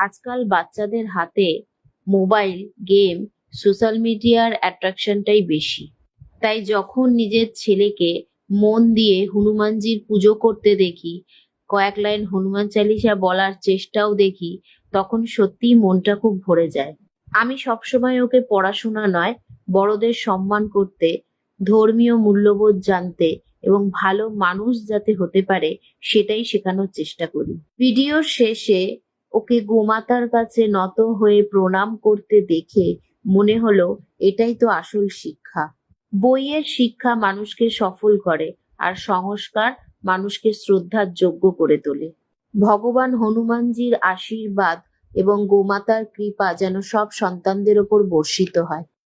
আজকাল বাচ্চাদের হাতে মোবাইল, গেম, সোশ্যাল মিডিয়ার অ্যাট্রাকশনটাই বেশি। তাই যখন নিজের ছেলেকে মন দিয়ে হনুমানজির পুজো করতে দেখি, কয়েক লাইন হনুমান চালিসা বলার চেষ্টাও দেখি, তখন সত্যিই মনটা খুব ভরে যায়। আমি সবসময় ওকে পড়াশোনা নয়, বড়দের সম্মান করতে, ধর্মীয় মূল্যবোধ জানতে এবং ভালো মানুষ যাতে হতে পারে সেটাই শেখানোর চেষ্টা করি। ভিডিওর শেষে ওকে গোমাতার কাছে নত হয়ে প্রণাম করতে দেখে মনে হলো এটাই তো আসল শিক্ষা। বইয়ের শিক্ষা মানুষকে সফল করে, আর সংস্কার মানুষকে শ্রদ্ধার যোগ্য করে তোলে। ভগবান হনুমানজির আশীর্বাদ এবং গোমাতার কৃপা যেন সব সন্তানদের ওপর বর্ষিত হয়।